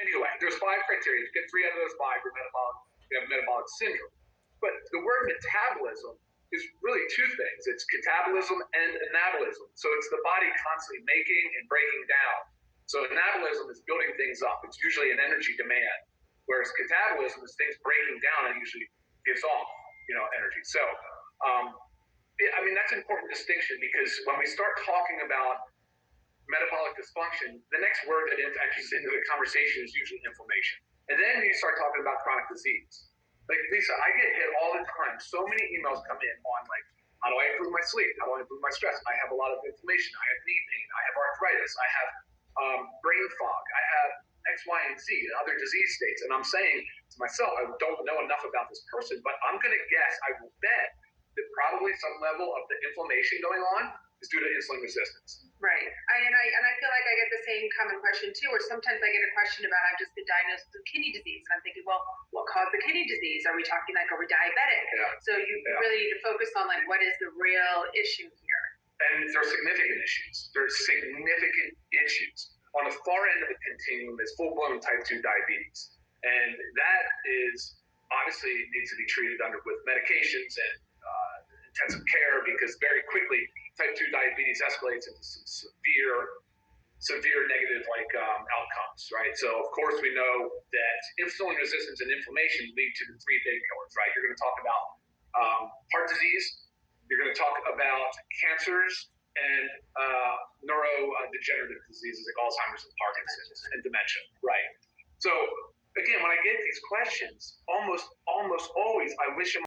Anyway, there's five criteria. If you get three out of those five, you have metabolic syndrome. But the word metabolism is really two things. It's catabolism and anabolism. So it's the body constantly making and breaking down. So anabolism is building things up. It's usually an energy demand, whereas catabolism is things breaking down and usually gives off, energy. So, that's an important distinction, because when we start talking about metabolic dysfunction, the next word that enters into the conversation is usually inflammation. And then you start talking about chronic disease. Like, Lisa, I get hit all the time. So many emails come in on, like, how do I improve my sleep? How do I improve my stress? I have a lot of inflammation. I have knee pain. I have arthritis. I have brain fog. I have X, Y, and Z, and other disease states. And I'm saying to myself, I don't know enough about this person, but I'm going to guess, I will bet, that probably some level of the inflammation going on is due to insulin resistance. Right. I feel like I get the same common question too, or sometimes I get a question about, I've just been diagnosed with kidney disease, and I'm thinking, well, what caused the kidney disease? Are we talking like, are we diabetic? Yeah. So you really need to focus on, like, what is the real issue here? And there are significant issues. There's significant issues. On the far end of the continuum is full-blown type 2 diabetes. And that is obviously needs to be treated with medications and intensive care, because very quickly type 2 diabetes escalates into some severe negative outcomes, right? So of course we know that insulin resistance and inflammation lead to the three big killers, right? You're going to talk about heart disease, you're going to talk about cancers, and neurodegenerative diseases like Alzheimer's and Parkinson's and dementia, right? So again, when I get these questions, almost always I wish them